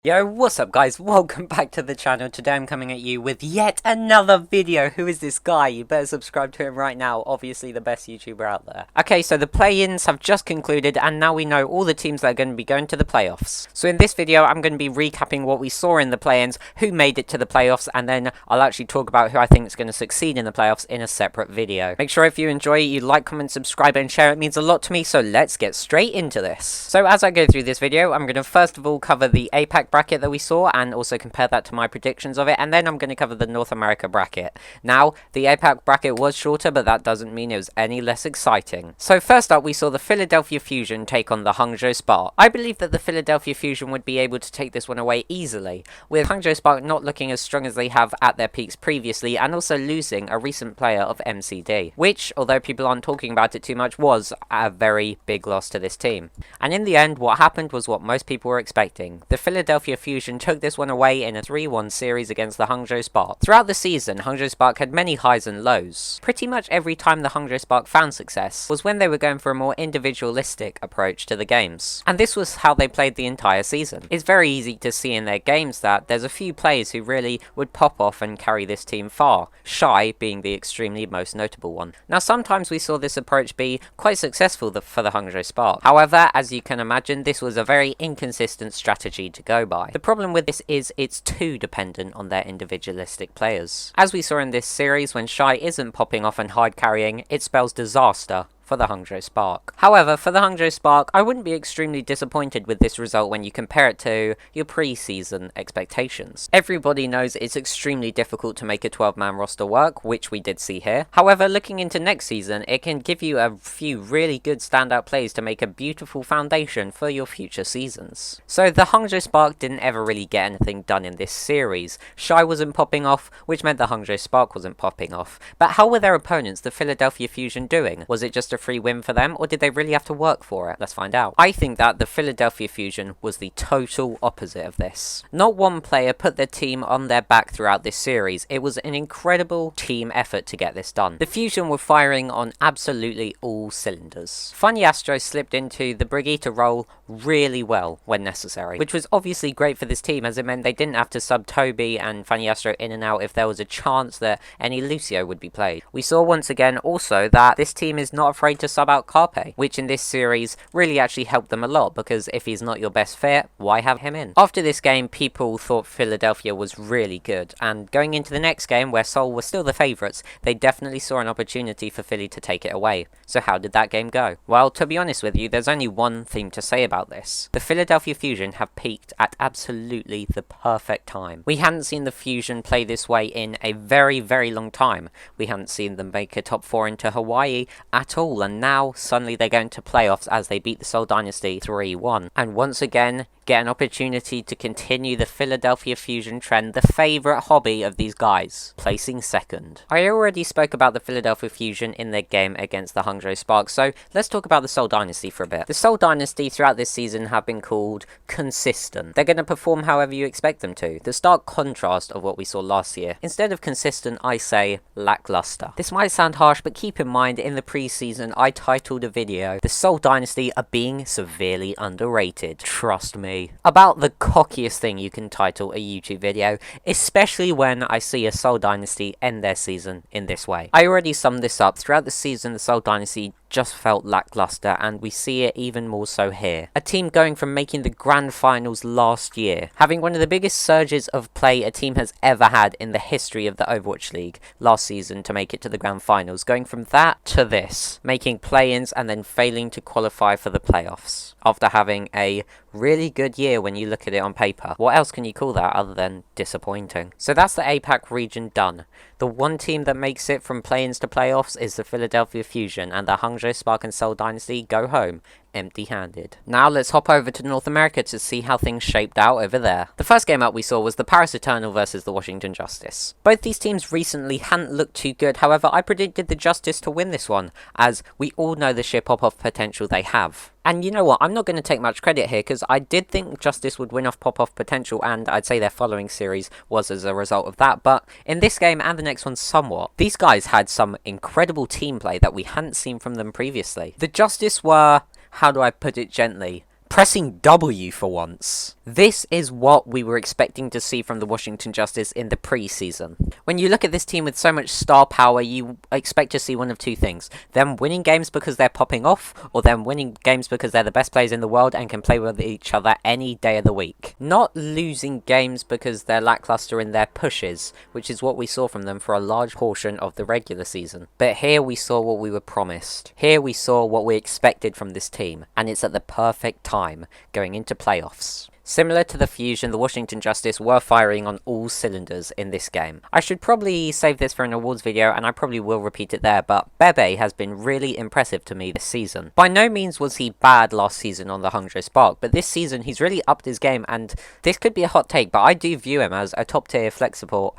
Yo, what's up guys? Welcome back to the channel. Today I'm coming at you with yet another video. Who is this guy? You better subscribe to him right now. Obviously the best YouTuber out there. Okay, so the play-ins have just concluded and now we know all the teams that are going to be going to the playoffs. So in this video I'm going to be recapping what we saw in the play-ins, who made it to the playoffs, and then I'll actually talk about who I think is going to succeed in the playoffs in a separate video. Make sure if you enjoy it, you like, comment, subscribe and share. It means a lot to me, so let's get straight into this. So as I go through this video, I'm going to first of all cover the APAC bracket that we saw and also compare that to my predictions of it, and then I'm going to cover the North America bracket. Now, the APAC bracket was shorter, but that doesn't mean it was any less exciting. So first up, we saw the Philadelphia Fusion take on the Hangzhou Spark. I believe that the Philadelphia Fusion would be able to take this one away easily, with Hangzhou Spark not looking as strong as they have at their peaks previously, and also losing a recent player of MCD, which, although people aren't talking about it too much, was a very big loss to this team. And in the end, what happened was what most people were expecting. The Philadelphia Fusion took this one away in a 3-1 series against the Hangzhou Spark. Throughout the season, Hangzhou Spark had many highs and lows. Pretty much every time the Hangzhou Spark found success was when they were going for a more individualistic approach to the games. And this was how they played the entire season. It's very easy to see in their games that there's a few players who really would pop off and carry this team far, Shy being the extremely most notable one. Now sometimes we saw this approach be quite successful for the Hangzhou Spark. However, as you can imagine, this was a very inconsistent strategy to go by. The problem with this is it's too dependent on their individualistic players. As we saw in this series, when Shy isn't popping off and hard carrying, it spells disaster for the Hangzhou Spark. However, for the Hangzhou Spark, I wouldn't be extremely disappointed with this result when you compare it to your pre-season expectations. Everybody knows it's extremely difficult to make a 12-man roster work, which we did see here. However, looking into next season, it can give you a few really good standout plays to make a beautiful foundation for your future seasons. So the Hangzhou Spark didn't ever really get anything done in this series. Shy wasn't popping off, which meant the Hangzhou Spark wasn't popping off. But how were their opponents, the Philadelphia Fusion, doing? Was it just a free win for them, or did they really have to work for it? Let's find out. I think that the Philadelphia Fusion was the total opposite of this. Not one player put their team on their back throughout this series. It was an incredible team effort to get this done. The Fusion were firing on absolutely all cylinders. Funny Astro slipped into the Brigitte role really well when necessary, which was obviously great for this team as it meant they didn't have to sub Toby and Funny Astro in and out if there was a chance that any Lucio would be played. We saw once again also that this team is not afraid to sub out Carpe, which in this series really actually helped them a lot, because if he's not your best fit, why have him in? After this game, people thought Philadelphia was really good, and going into the next game where Seoul were still the favourites, they definitely saw an opportunity for Philly to take it away. So how did that game go? Well, to be honest with you, there's only one thing to say about this. The Philadelphia Fusion have peaked at absolutely the perfect time. We hadn't seen the Fusion play this way in a very, very long time. We hadn't seen them make a top 4 into Hawaii at all, and now suddenly they're going to playoffs as they beat the Seoul Dynasty 3-1. And once again, get an opportunity to continue the Philadelphia Fusion trend, the favourite hobby of these guys, placing second. I already spoke about the Philadelphia Fusion in their game against the Hangzhou Spark, so let's talk about the Seoul Dynasty for a bit. The Seoul Dynasty throughout this season have been called consistent. They're going to perform however you expect them to. The stark contrast of what we saw last year. Instead of consistent, I say lackluster. This might sound harsh, but keep in mind in the pre-season I titled a video, "The Seoul Dynasty are being severely underrated." Trust me. About the cockiest thing you can title a YouTube video, especially when I see a Seoul Dynasty end their season in this way. I already summed this up. Throughout the season, the Seoul Dynasty just felt lackluster, and we see it even more so here. A team going from making the grand finals last year, having one of the biggest surges of play a team has ever had in the history of the Overwatch League last season to make it to the grand finals, going from that to this, making play-ins and then failing to qualify for the playoffs after having a really good year when you look at it on paper. What else can you call that other than disappointing? So that's the APAC region done. The one team that makes it from play-ins to playoffs is the Philadelphia Fusion, and the Hangzhou Spark and Seoul Dynasty go home empty-handed. Now let's hop over to North America to see how things shaped out over there. The first game up we saw was the Paris Eternal versus the Washington Justice. Both these teams recently hadn't looked too good, however I predicted the Justice to win this one, as we all know the sheer pop-off potential they have. And you know what, I'm not going to take much credit here, because I did think Justice would win off pop-off potential, and I'd say their following series was as a result of that, but in this game and the next one somewhat. These guys had some incredible team play that we hadn't seen from them previously. The Justice were, how do I put it gently, pressing W for once. This is what we were expecting to see from the Washington Justice in the preseason. When you look at this team with so much star power, you expect to see one of two things. Them winning games because they're popping off, or them winning games because they're the best players in the world and can play with each other any day of the week. Not losing games because they're lackluster in their pushes, which is what we saw from them for a large portion of the regular season. But here we saw what we were promised. Here we saw what we expected from this team, and it's at the perfect time going into playoffs. Similar to the Fusion, the Washington Justice were firing on all cylinders in this game. I should probably save this for an awards video, and I probably will repeat it there, but Bebe has been really impressive to me this season. By no means was he bad last season on the Hungry Spark, but this season he's really upped his game, and this could be a hot take, but I do view him as a top tier flex support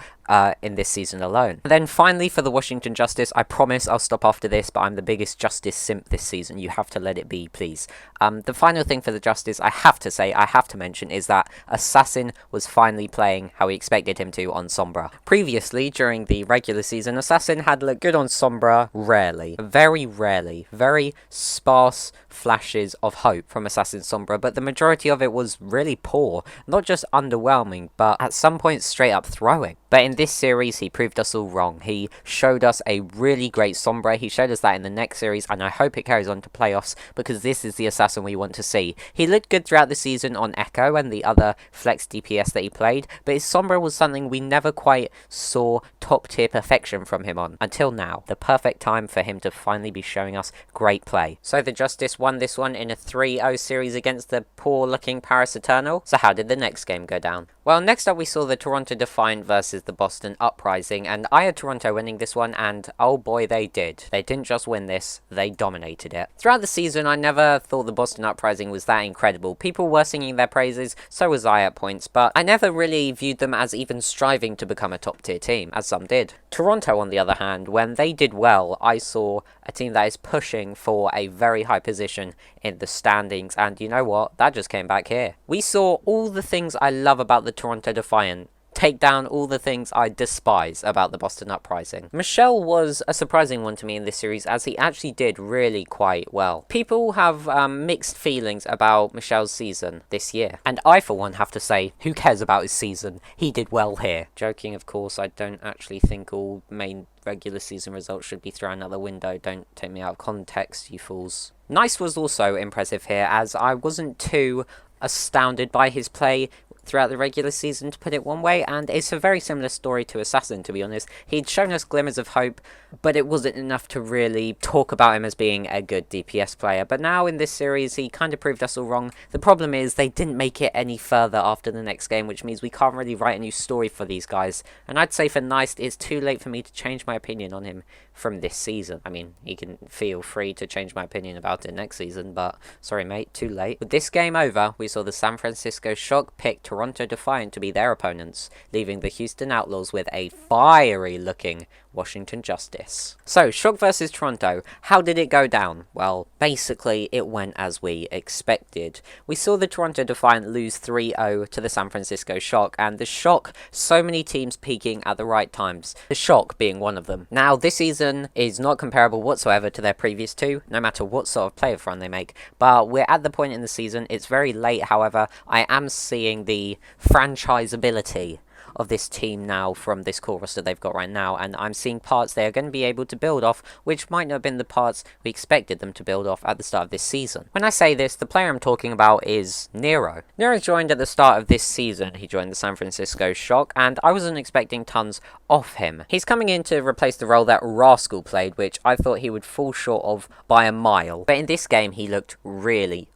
in this season alone. And then finally for the Washington Justice, I promise I'll stop after this, but I'm the biggest Justice simp this season. You have to let it be, please. The final thing for the Justice I have to mention is that Assassin was finally playing how we expected him to on Sombra. Previously, during the regular season, Assassin had looked good on Sombra rarely. Very rarely. Very sparse flashes of hope from Assassin Sombra, but the majority of it was really poor. Not just underwhelming, but at some point straight up throwing. But in this series, he proved us all wrong. He showed us a really great Sombra. He showed us that in the next series, and I hope it carries on to playoffs, because this is the Assassin we want to see. He looked good throughout the season on Echo and the other flex DPS that he played, but his Sombra was something we never quite saw top tier perfection from him on, until now. The perfect time for him to finally be showing us great play. So the Justice won this one in a 3-0 series against the poor looking Paris Eternal. So how did the next game go down? Well, next up we saw the Toronto Defiant versus the Boston Uprising, and I had Toronto winning this one, and oh boy they did. They didn't just win this, they dominated it. Throughout the season I never thought the Boston Uprising was that incredible. People were singing their praises, so was I at points, but I never really viewed them as even striving to become a top tier team, as some did. Toronto on the other hand, when they did well, I saw a team that is pushing for a very high position in the standings, and you know what, that just came back here. We saw all the things I love about the Toronto Defiant take down all the things I despise about the Boston Uprising. Michelle was a surprising one to me in this series, as he actually did really quite well. People have mixed feelings about Michelle's season this year, and I for one have to say, who cares about his season? He did well here. Joking, of course, I don't actually think all main regular season results should be thrown out the window. Don't take me out of context, you fools. Nice was also impressive here, as I wasn't too astounded by his play throughout the regular season, to put it one way, and it's a very similar story to Assassin, to be honest. He'd shown us glimmers of hope, but it wasn't enough to really talk about him as being a good DPS player. But now in this series, he kind of proved us all wrong. The problem is they didn't make it any further after the next game, which means we can't really write a new story for these guys. And I'd say for Nice, it's too late for me to change my opinion on him from this season. I mean, he can feel free to change my opinion about it next season, but sorry mate, too late. With this game over, we saw the San Francisco Shock pick Toronto Defiant to be their opponents, leaving the Houston Outlaws with a fiery looking Washington Justice. So, Shock versus Toronto, how did it go down? Well, basically, it went as we expected. We saw the Toronto Defiant lose 3-0 to the San Francisco Shock, and the Shock, so many teams peaking at the right times, the Shock being one of them. Now, this season is not comparable whatsoever to their previous two, no matter what sort of playoff run they make, but we're at the point in the season, it's very late, however, I am seeing the franchisability of this team now from this core roster they've got right now, and I'm seeing parts they are going to be able to build off, which might not have been the parts we expected them to build off at the start of this season. When I say this, the player I'm talking about is Nero. Nero joined at the start of this season. He joined the San Francisco Shock, and I wasn't expecting tons off him. He's coming in to replace the role that Rascal played, which I thought he would fall short of by a mile, but in this game he looked really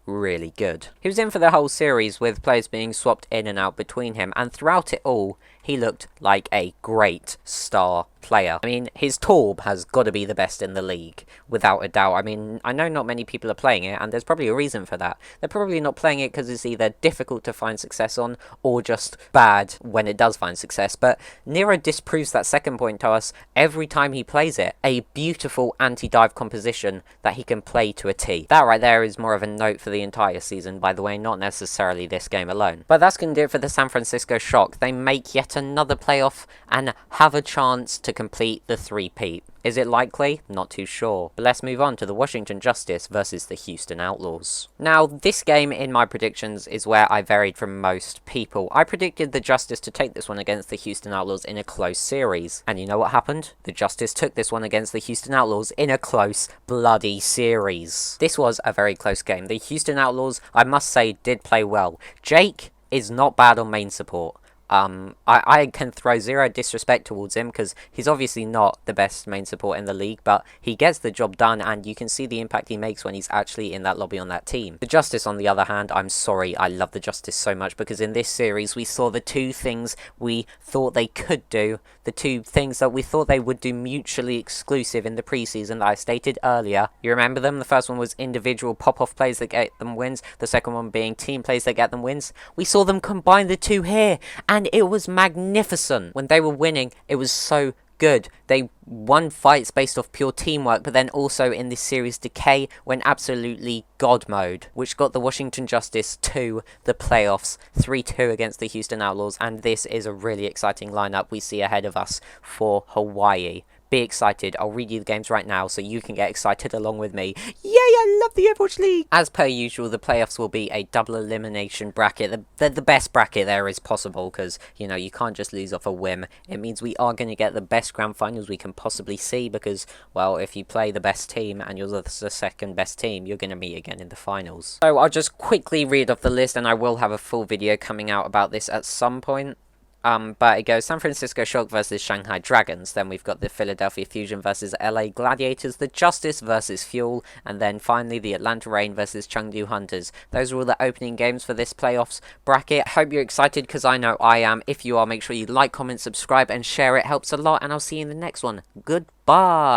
good. He was in for the whole series, with players being swapped in and out between him, and throughout it all he looked like a great star player. I mean, his Torb has got to be the best in the league, without a doubt. I mean, I know not many people are playing it, and there's probably a reason for that. They're probably not playing it because it's either difficult to find success on, or just bad when it does find success, but Nero disproves that second point to us every time he plays it. A beautiful anti-dive composition that he can play to a T. That right there is more of a note for the entire season, by the way, not necessarily this game alone. But that's going to do it for the San Francisco Shock. They make yet yet another playoff and have a chance to complete the three-peat. Is it likely? Not too sure. But let's move on to the Washington Justice versus the Houston Outlaws. Now, this game in my predictions is where I varied from most people. I predicted the Justice to take this one against the Houston Outlaws in a close series. And you know what happened? The Justice took this one against the Houston Outlaws in a close, bloody series. This was a very close game. The Houston Outlaws, I must say, did play well. Jake is not bad on main support. I can throw zero disrespect towards him because he's obviously not the best main support in the league, but he gets the job done and you can see the impact he makes when he's actually in that lobby on that team. The Justice, on the other hand, I'm sorry, I love the Justice so much because in this series we saw the two things we thought they could do, the two things that we thought they would do mutually exclusive in the preseason that I stated earlier. You remember them? The first one was individual pop-off plays that get them wins, the second one being team plays that get them wins. We saw them combine the two here, and it was magnificent. When they were winning, it was so good. They won fights based off pure teamwork, but then also in this series, Decay went absolutely God mode, which got the Washington Justice to the playoffs, 3-2 against the Houston Outlaws, and this is a really exciting lineup we see ahead of us for Hawaii. Be excited. I'll read you the games right now so you can get excited along with me. Yay, I love the Overwatch League! As per usual, the playoffs will be a double elimination bracket. The best bracket there is possible because, you know, you can't just lose off a whim. It means we are going to get the best grand finals we can possibly see because, well, if you play the best team and you're the second best team, you're going to meet again in the finals. So I'll just quickly read off the list and I will have a full video coming out about this at some point. But it goes San Francisco Shock versus Shanghai Dragons. Then we've got the Philadelphia Fusion versus LA Gladiators, the Justice versus Fuel, and then finally the Atlanta Reign versus Chengdu Hunters. Those are all the opening games for this playoffs bracket. Hope you're excited because I know I am. If you are, make sure you like, comment, subscribe, and share. It helps a lot, and I'll see you in the next one. Goodbye.